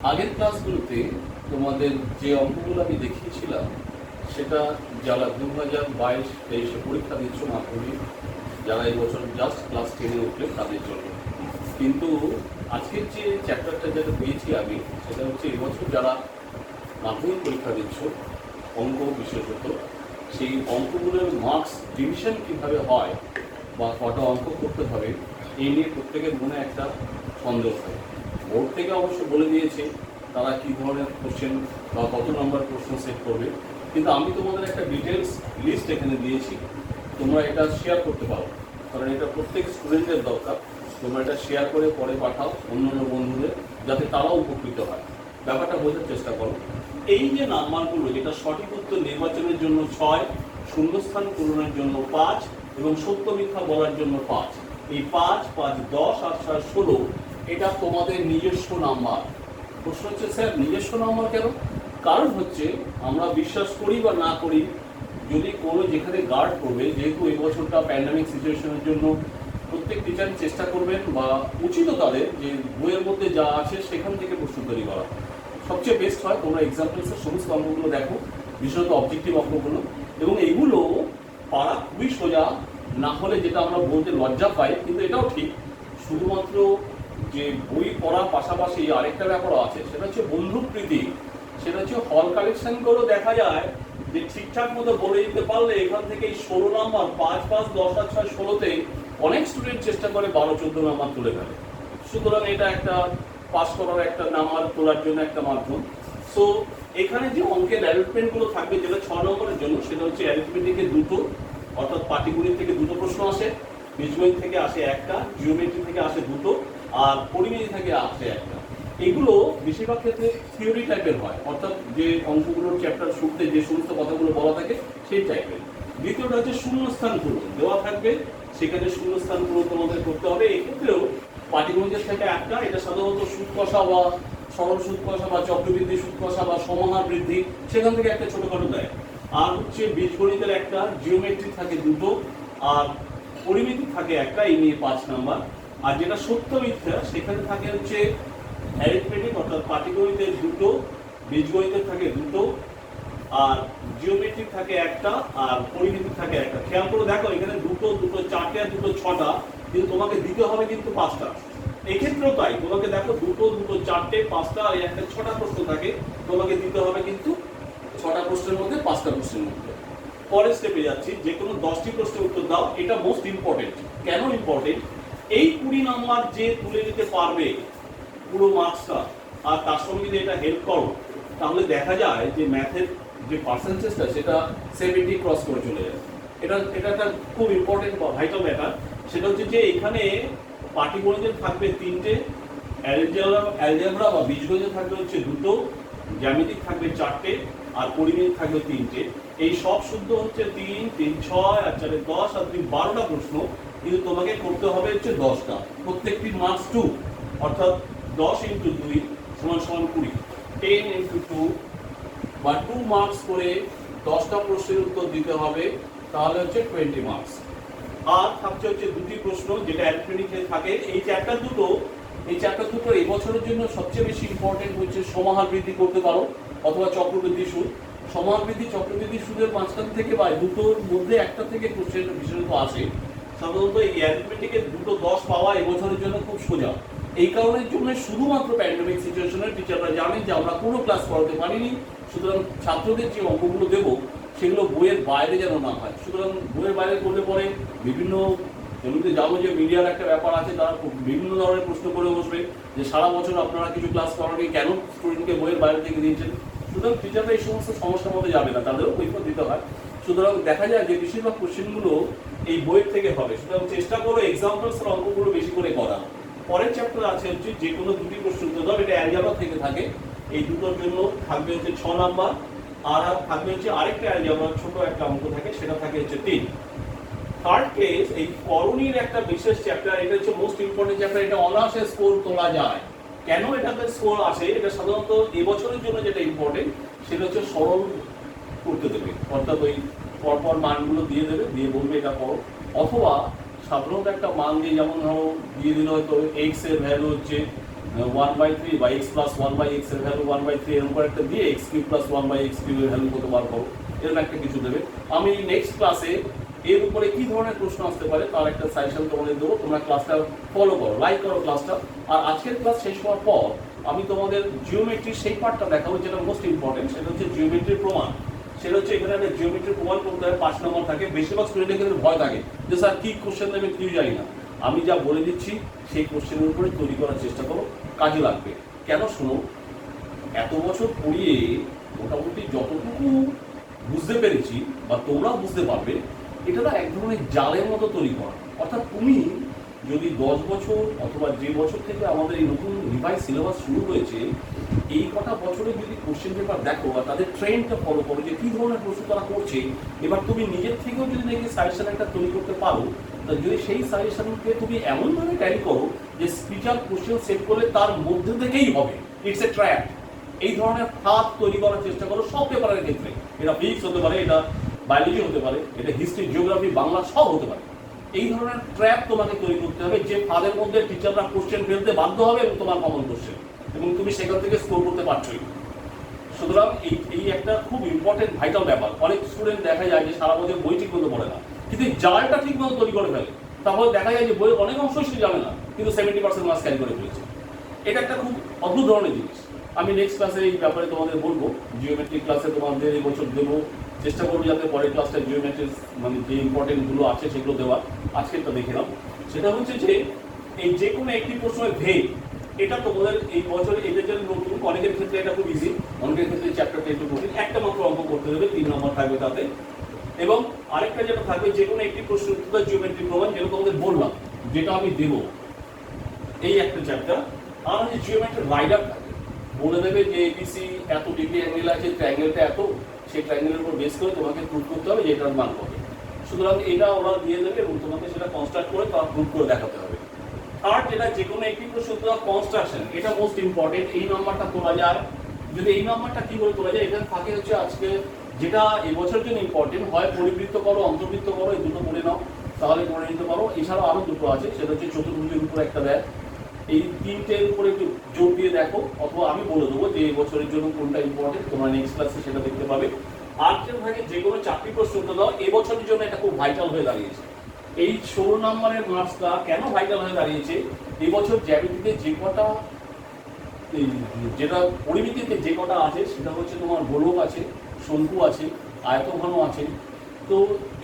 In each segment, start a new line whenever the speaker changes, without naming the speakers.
আগের ক্লাসগুলোতে তোমাদের যে অঙ্কগুলো আমি দেখিয়েছিলাম সেটা যারা 2022-23 পরীক্ষা দিচ্ছ মাধ্যমিক, যারা এই বছর জাস্ট ক্লাস 10-এ উঠলে তাদের জন্য। কিন্তু আজকের যে চ্যাপ্টারটা যেটা পেয়েছি আমি, সেটা হচ্ছে এবছর যারা মাধ্যমিক পরীক্ষা দিচ্ছ অঙ্ক বিশেষত, সেই অঙ্কগুলোর মার্কস ডিভিশন কীভাবে হয় বা কটা অঙ্ক করতে হবে এই নিয়ে প্রত্যেকের মনে একটা সন্দেহ হয়। বোর্ড থেকে অবশ্য বলে দিয়েছে তারা কী ধরনের কোশ্চেন বা কত নম্বর প্রশ্ন সেট করবে, কিন্তু আমি তোমাদের একটা ডিটেলস লিস্ট এখানে দিয়েছি, তোমরা এটা শেয়ার করতে পারো, কারণ এটা প্রত্যেক স্টুডেন্টের দরকার। তোমরা এটা শেয়ার করে পরে পাঠাও অন্যান্য বন্ধুদের, যাতে তারাও উপকৃত হয়। ব্যাপারটা বোঝার চেষ্টা করো। এই যে নাম্বারগুলো, যেটা সঠিক উত্তর নির্বাচনের জন্য 6, শূন্যস্থান পূরণের জন্য 5 এবং সত্য মিথ্যা বলার জন্য 5, এই 5, 5, 10 আর 6, 16 এটা তোমাদের নিজস্ব নাম্বার। প্রশ্ন হচ্ছে স্যার নিজস্ব নাম্বার কেন? কারণ হচ্ছে আমরা বিশ্বাস করি বা না করি, যদি কোনো যেখানে গার্ড করবে, যেহেতু এই বছরটা প্যান্ডামিক সিচুয়েশনের জন্য প্রত্যেক টিচার চেষ্টা করবেন বা উচিত তাদের যে বইয়ের মধ্যে যা আছে সেখান থেকে প্রশ্ন তৈরি করা সবচেয়ে বেস্ট হয়। তোমরা এক্সাম্পলসের সমস্ত অঙ্কগুলো দেখো, বিশেষত অবজেক্টিভ অঙ্কগুলো, এবং এইগুলো পারা খুবই সোজা। না হলে যেটা আমরা বলতে লজ্জা পাই, কিন্তু এটাও ঠিক, শুধুমাত্র যে বই পড়ার পাশাপাশি আরেকটা ব্যাপারও আছে, সেটা হচ্ছে বন্ধুপ্রীতি। সেটা হচ্ছে হল কালেকশন করেও দেখা যায় যে ঠিকঠাক মতো বলে দিতে পারলে এখান থেকে এই 16 নাম্বার 5, 5, 10 আর 6, 16-তে অনেক স্টুডেন্ট চেষ্টা করে 12-14 নাম্বার তুলে ফেলে। সুতরাং এটা একটা পাস করার একটা নাম্বার তোলার জন্য একটা মাধ্যম। সো এখানে যে অঙ্কের অ্যারেঞ্জমেন্টগুলো থাকবে, যেটা 6 নম্বরের জন্য, সেটা হচ্ছে অ্যারিথমেটিকে 2টো, অর্থাৎ পাটিগণিত থেকে 2টো প্রশ্ন আসে, বীজগণিত থেকে আসে 1টা, জিওমেট্রি থেকে আসে 2টো, আর পরিমিতি থেকে আসে 1টা। এগুলো বেশিরভাগ ক্ষেত্রে থিওরি টাইপের হয়, অর্থাৎ যে অঙ্কগুলোর চ্যাপ্টার শুরুতে যে সমস্ত কথাগুলো বলা থাকে সেই টাইপের। দ্বিতীয়টা হচ্ছে শূন্যস্থান পূরণ দেওয়া থাকবে, সেখানে শূন্যস্থান পূরণ তোমাদের করতে হবে। এক্ষেত্রেও পাটিগণিতের থেকে 1টা, এটা সাধারণত সুদ কষা বা সরল সুদ কষা বা চক্রবৃদ্ধি সুদ কষা বা সমাহার বৃদ্ধি, সেখান থেকে একটা ছোটখাটো দেয়। আর হচ্ছে বীজগণিতের 1টা, জিওমেট্রি থাকে 2টো, আর পরিমিতি থাকে 1টা, এই নিয়ে 5 নাম্বার। আর যেটা সত্য মিথ্যা, সেখানে থাকে হচ্ছে অ্যারিথমেটিক, অর্থাৎ পাটিগণিতের 2টো, বীজগণিতের থাকে 2টো, আর জিওমেট্রিক থাকে 1টা, আর পরিমিতি থাকে 1টা। খেয়াল করে দেখো, এখানে 2টো, 2টো 4টে আর 2টো 6টা, কিন্তু তোমাকে দিতে হবে কিন্তু 5টা। এক্ষেত্রেও তাই, তোমাকে দেখো 2টো, 2টো 4টে, 5টা আর একটা 6টা প্রশ্ন থাকে, তোমাকে দিতে হবে কিন্তু 6টা প্রশ্নের মধ্যে 5টা প্রশ্নের মধ্যে। পরের স্টেপে যাচ্ছি, যে কোনো 10টি প্রশ্নের উত্তর দাও। এটা মোস্ট ইম্পর্টেন্ট। কেন ইম্পর্টেন্ট? এই 20 নাম্বার যে তুলে নিতে পারবে পুরো মার্কসটা, আর তার সঙ্গে যদি এটা হেল্প করো, তাহলে দেখা যায় যে ম্যাথের যে পার্সেন্টেজটা সেটা 70 ক্রস করে চলে যায়। এটা একটা খুব ইম্পর্টেন্ট বা ভাইটাল ম্যাটার। সেটা হচ্ছে যে এখানে পাটিগণিতের থাকবে 3টে, অ্যালজেব্রা বা বীজগণিত থাকবে হচ্ছে 2টো, জ্যামিতিক থাকবে 4টে, আর পরিমিতি থাকবে 3টে। এই সব শুদ্ধ হচ্ছে 3, 3, 6 আর 4, 10 আর 3, 12টা প্রশ্ন, কিন্তু তোমাকে করতে হবে হচ্ছে 10টা। প্রত্যেকটির মার্কস 2, অর্থাৎ 10 × 2 = 20, 10 × 2 বা 2 মার্কস করে 10টা প্রশ্নের উত্তর দিতে হবে, তাহলে হচ্ছে 20 মার্কস। আর থাকছে হচ্ছে 2টি প্রশ্ন, যেটা অ্যারিথমেটিকে থাকে। এই চ্যাপ্টার দুটো এই বছরের জন্য সবচেয়ে বেশি ইম্পর্টেন্ট হচ্ছে সমাহার বৃদ্ধি করতে পারো অথবা চক্রবৃদ্ধি সুদ। সমাহার বৃদ্ধি, চক্রবৃদ্ধি সুদের মাঝখান থেকে বা দুটোর মধ্যে একটা থেকে কোশ্চেন বিশেষত আসে। সাধারণত এই অ্যারিথমেটিকে 2টো 10 পাওয়া এবছরের জন্য খুব সোজা। এই কারণের জন্য শুধুমাত্র প্যান্ডেমিক সিচুয়েশনের টিচাররা জানেন যে আমরা কোনো ক্লাস করাতে পারিনি, সুতরাং ছাত্রদের যে অঙ্কগুলো দেবো সেগুলো বইয়ের বাইরে যেন না হয়। সুতরাং বইয়ের বাইরে করলে পরে বিভিন্ন এমনিতে জানো যে মিডিয়ার একটা ব্যাপার আছে, তারা বিভিন্ন ধরনের প্রশ্ন করে বসবে যে সারা বছর আপনারা কিছু ক্লাস করানি, কেন স্টুডেন্টকে বইয়ের বাইরে থেকে দিয়েছেন। সুতরাং টিচাররা এই সমস্ত সমস্যার মধ্যে যাবে না, তাদেরও কৈফিয়ত দিতে হয়। সুতরাং দেখা যায় যে বেশিরভাগ কোশ্চেনগুলো এই বইয়ের থেকে হবে। সুতরাং চেষ্টা করো এক্সাম্পলসের অঙ্কগুলো বেশি করে করা। পরের চ্যাপ্টার আছে হচ্ছে যে কোনো 2টি প্রশ্ন উত্তর দাও, এটা অ্যালজেব্রা থেকে থাকে। এই দুটোর জন্য থাকবে হচ্ছে 6 নাম্বার, আর থাকবে হচ্ছে আরেকটা অ্যালজেব্রার ছোট একটা অঙ্ক থাকে, সেটা থাকে হচ্ছে 3। থার্ড কেস, এই করণীর একটা বিশেষ চ্যাপ্টার, এটা হচ্ছে মোস্ট ইম্পর্টেন্ট চ্যাপ্টার। এটা অনার্সে স্কোর তোলা যায়। কেন এটাতে স্কোর আসে? এটা সাধারণত এবছরের জন্য যেটা ইম্পর্টেন্ট, সেটা হচ্ছে সরল করতে দেবে, অর্থাৎ ওই পরপর মানগুলো দিয়ে দেবে, দিয়ে বলবে এটা করো। অথবা সাধারণত একটা মান দিয়ে, যেমন ধরো দিয়ে দিল হয়তো x এর ভ্যালু হচ্ছে 1/3 বা x প্লাস 1/x এর ভ্যালু 1/3 এরকম করে একটা দিয়ে x cube plus 1/x cube এর ভ্যালু কত বার করো, এরকম একটা কিছু দেবে। আমি নেক্সট ক্লাসে এর উপরে কি ধরনের প্রশ্ন আসতে পারে তার একটা সাজেশন তোমাদের দেবো। তোমরা ক্লাসটা ফলো করো, লাইক করো ক্লাসটা। আর আজকের ক্লাস শেষ হওয়ার পর আমি তোমাদের জিওমেট্রির সেই পার্টটা দেখাবো যেটা মোস্ট ইম্পর্টেন্ট, সেটা হচ্ছে জিওমেট্রির প্রমাণ। সেটা হচ্ছে এখানে একটা জিওমেট্রির প্রমাণ করতে হয়, 5 নম্বর থাকে। বেশিরভাগ স্টুডেন্টের ক্ষেত্রে ভয় থাকে যে স্যার কি কোশ্চেন দেবে কেউ জানি না। আমি যা বলে দিচ্ছি সেই কোশ্চেনের উপরে তৈরি করার চেষ্টা করো, কাজে লাগবে। কেন শোনো, এত বছর পড়িয়ে মোটামুটি যতটুকু বুঝতে পেরেছি বা তোমরা বুঝতে পারবে, এটা না এক ধরনের জালের মতো তৈরি করা। অর্থাৎ তুমি যদি 10 বছর অথবা যে বছর থেকে আমাদের এই নতুন রিভাইজ সিলেবাস শুরু হয়েছে, এই কটা বছরে যদি কোশ্চেন পেপার দেখো বা তাদের ট্রেন্ডটা ফলো করো যে কী ধরনের প্রশ্ন তারা করছে, এবার তুমি নিজের থেকেও যদি দেখে সাজেশন একটা তৈরি করতে পারো, যদি সেই সাজেশনকে তুমি এমনভাবে ট্যালি করো যে স্পিচার কোশ্চেন সেট করলে তার মধ্যে থেকেই হবে, ইটস এ ট্র্যাপ। এই ধরনের ফাঁদ তৈরি করার চেষ্টা করো সব পেপারের ক্ষেত্রে। এটা ফিজিক্স হতে পারে, এটা বায়োলজি হতে পারে, এটা হিস্ট্রি, জিওগ্রাফি, বাংলা সব হতে পারে। এই ধরনের ট্র্যাপ তোমাকে তৈরি করতে হবে যে ফাঁদের মধ্যে টিচাররা কোশ্চেন ফেলতে বাধ্য হবে এবং তোমার কমন কোশ্চেন, এবং তুমি সেখান থেকে স্কোর করতে পারছোই। সুতরাং এই একটা খুব ইম্পর্টেন্ট ভাইটাল ব্যাপার। অনেক স্টুডেন্ট দেখা যায় যে সারা বছর বই ঠিক মতো পড়ে না, কিন্তু জালটা ঠিক মতো তৈরি করে ফেলে। তারপরে দেখা যায় যে বইয়ের অনেক অংশই সে জানে না, কিন্তু 70% মার্কস ক্যারি করে ফেলেছে। এটা একটা খুব অদ্ভুত ধরনের জিনিস। আমি নেক্সট ক্লাসে এই ব্যাপারে তোমাদের বলবো। জিওমেট্রিক ক্লাসে তোমাদের এই বছর দেবো, চেষ্টা করবো যাতে পরের ক্লাসটা জিওমেট্রির মানে যে ইম্পর্টেন্টগুলো আছে সেগুলো দেওয়ার। আজকেরটা দেখে নাও। সেটা হচ্ছে যে এই যে কোনো একটি প্রশ্নের ভেদ, এটা তোমাদের এই বছরে এদের জন্য নতুন, অনেকের ক্ষেত্রে এটা খুব ইজি, অনেকের ক্ষেত্রে চ্যাপ্টারটা একটু কঠিন। একটা মাত্র অঙ্ক করতে দেবে, 3 নম্বর থাকবে তাতে। এবং আরেকটা যেটা থাকবে, যে কোনো একটি প্রশ্ন উত্তর জিওমেট্রি প্রমাণ, যেটা তোমাদের বললাম, যেটা আমি দেবো এই একটা চ্যাপ্টার। আর যে জিওমেট্রি রাইডার থাকে, বলে দেবে যে এবিসি এত ডিগ্রি অ্যাঙ্গেল আছে, ট্রায়াঙ্গেলটা এত, সেই ট্রায়াঙ্গেলের উপর বেস করে তোমাকে প্রুভ করতে হবে যে এটার মান কত। সুতরাং এটা ওরা দিয়ে দেবে এবং তোমাকে সেটা কনস্ট্রাক্ট করে তার প্রুভ করে দেখাতে হবে। আর যেটা যে কোনো একটি প্রশ্ন কনস্ট্রাকশন, এটা মোস্ট ইম্পর্টেন্ট। এই নাম্বারটা তোলা যায়, যদি এই নাম্বারটা কি করে তোলা যায়, এখানে থাকে হচ্ছে আজকে যেটা এবছর জন্য ইম্পর্টেন্ট, হয় পরিবৃত্ত করো, অন্তর্বৃত্ত করো, এই দুটো করে নাও, তাহলে করে নিতে পারো। এছাড়াও আরও দুটো আছে, সেটা হচ্ছে চতুর্ভুজের উপর একটা দেয়। এই তিনটের উপরে একটু জোর দিয়ে দেখো, অথবা আমি বলে দেবো যে এই বছরের জন্য কোনটা ইম্পর্টেন্ট, তোমরা নেক্সট ক্লাসে সেটা দেখতে পাবে। আর যেটা থাকে যে কোনো 4টি প্রশ্ন দাও, এবছরের জন্য এটা খুব ভাইটাল হয়ে দাঁড়িয়েছে। এই 16 নম্বরের মার্কসটা কেন ভাইটাল হয়ে দাঁড়িয়েছে, এবছর জ্যামিতিতে যে কটা, যেটা পরিমিতিতে যে কটা আছে, সেটা হচ্ছে তোমার গোলক আছে, শঙ্কু আছে, আয়তঘন আছে, তো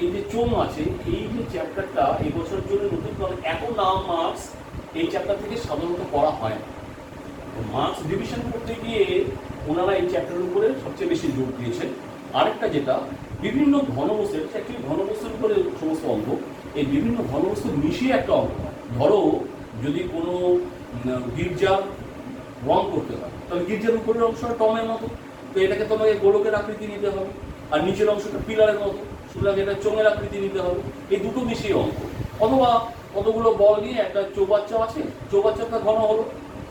এই যে চোঙ আছে, এই যে চ্যাপ্টারটা এবছরের জন্য নতুন, কারণ এত নাম মার্কস এই চ্যাপ্টার থেকে সাধারণত করা হয় না। মার্কস ডিভিশন করতে গিয়ে ওনারা এই চ্যাপ্টারের উপরে সবচেয়ে বেশি জোর দিয়েছেন। আরেকটা যেটা বিভিন্ন ঘনবস্তুর, অ্যাকচুয়ালি ঘনবস্তুর উপরে সমস্ত অঙ্ক, এই বিভিন্ন ঘনবস্তু মিশিয়ে একটা অঙ্ক হয়। ধরো যদি কোনো গির্জার রং করতে হয়, তাহলে গির্জার উপরের অংশটা টমের মতো, তো এটাকে তোমাকে গোলকের আকৃতি নিতে হবে, আর নিচের অংশটা পিলারের মতো, সুতরাং এটা চোঙের আকৃতি নিতে হবে। এই দুটো মিশিয়ে অঙ্ক। অথবা কতগুলো বল নিয়ে একটা চৌবাচ্চা আছে, চৌবাচ্চাটা ঘন হলো,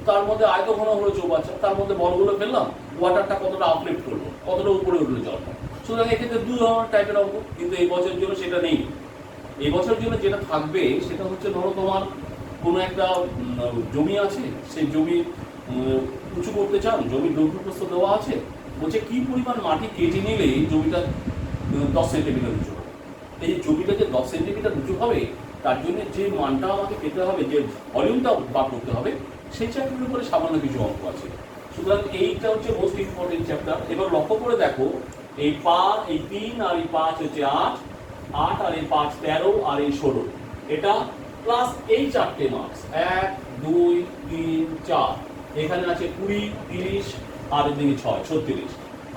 তার মধ্যে আয়ত ঘন হলো চৌবাচ্চা, তার মধ্যে বলগুলো ফেললাম, ওয়াটারটা কতটা আপলিফ্ট করলো, কতটা উপরে উঠলো জলটা। সুতরাং এক্ষেত্রে 2 ধরনের টাইপের অঙ্ক, কিন্তু এই বছরের জন্য সেটা নেই। এই বছরের জন্য যেটা থাকবে সেটা হচ্ছে, ধরো তোমার কোনো একটা জমি আছে, সেই জমি উঁচু করতে চান, জমির দৈর্ঘ্যপ্রস্থ দেওয়া আছে, বলছে কি পরিমাণ মাটি কেটে নিলে জমিটা 10 সেন্টিমিটার উঁচু হবে। এই যে জমিটা যে 10 সেন্টিমিটার উঁচু হবে, তার জন্য যে মানটা আমাকে পেতে হবে, যে ভলিউমটা বার করতে হবে, সেই চ্যাপ্টারের উপরে সামান্য কিছু অঙ্ক আছে। সুতরাং এইটা হচ্ছে মোস্ট ইম্পর্টেন্ট চ্যাপ্টার। এবার লক্ষ্য করে দেখো, এই 3 আর এই 5 হচ্ছে 8 আর এই 5 13 আর এই 16, এটা প্লাস এই 4টে মার্কস, 1 2 3 4, এখানে আছে 20 30 আর এদিকে 6 36,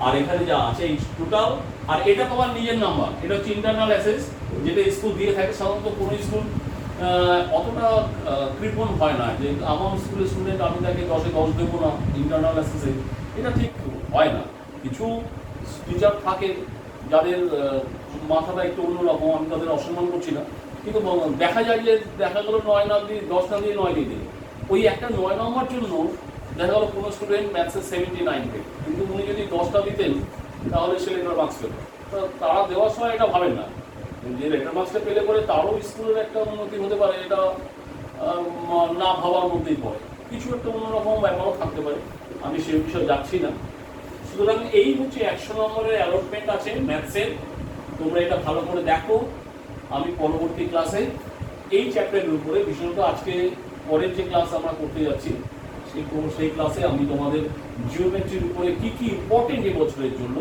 আর এখানে যা আছে এই টোটাল। আর এটা তোমার নিজের নাম্বার, এটা হচ্ছে ইন্টারনাল অ্যাসেস, যেটা স্কুল দিয়ে থাকে। সাধারণত কোনো স্কুল অতটা কৃপণ হয় না যে আমার স্কুলের স্টুডেন্ট আমি তাকে 10-এ 10 দেবো না ইন্টারনাল অ্যাসেসে, এটা ঠিক হয় না। কিছু টিচার থাকে যাদের মাথাটা একটু অন্যরকম, আমি তাদের অসম্মান করছি না, কিন্তু দেখা যায় যে দেখা গেলো 9 না দিয়ে 10 না দিয়ে 9 দিয়ে দিল। ওই একটা 9 নম্বর জন্য দেখা গেলো কোনো স্টুডেন্ট ম্যাথসে 79 পেল, কিন্তু উনি যদি 10টা দিতেন তাহলে সে লেটার মার্কস পেত। তো তারা দেওয়ার সময় এটা ভাবেন না যে লেটার মার্কসটা পেলে পরে তারও স্কুলের একটা উন্নতি হতে পারে, এটা না ভাবার মধ্যেই পড়ে। কিছু একটা অন্যরকম ব্যাপারও থাকতে পারে, আমি সেই বিষয়ে যাচ্ছি না। সুতরাং এই হচ্ছে 100 নম্বরের অ্যালটমেন্ট আছে ম্যাথসের। তোমরা এটা ভালো করে দেখো। আমি পরবর্তী ক্লাসে এই চ্যাপ্টারের উপরে, বিশেষত আজকে পরের যে ক্লাস আমরা করতে যাচ্ছি সেই ক্লাসে আমি তোমাদের জিওমেট্রির উপরে কি কি ইম্পর্টেন্ট এই বছরের জন্য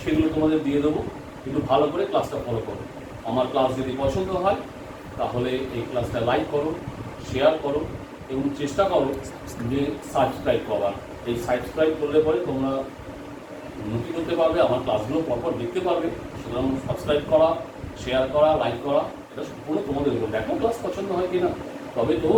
সেগুলো তোমাদের দিয়ে দেবো। একটু ভালো করে ক্লাসটা ফলো করো। আমার ক্লাস যদি পছন্দ হয় তাহলে এই ক্লাসটা লাইক করো, শেয়ার করো এবং চেষ্টা করো যে সাবস্ক্রাইব করার। এই সাবস্ক্রাইব করলে পরে তোমরা উন্নতি করতে পারবে, আমার ক্লাসগুলো পরপর দেখতে পারবে। সুতরাং সাবস্ক্রাইব করা, শেয়ার করা, লাইক করা এটা সম্পূর্ণ তোমাদের উপর। দেখো ক্লাস পছন্দ হয় কিনা, তবে তো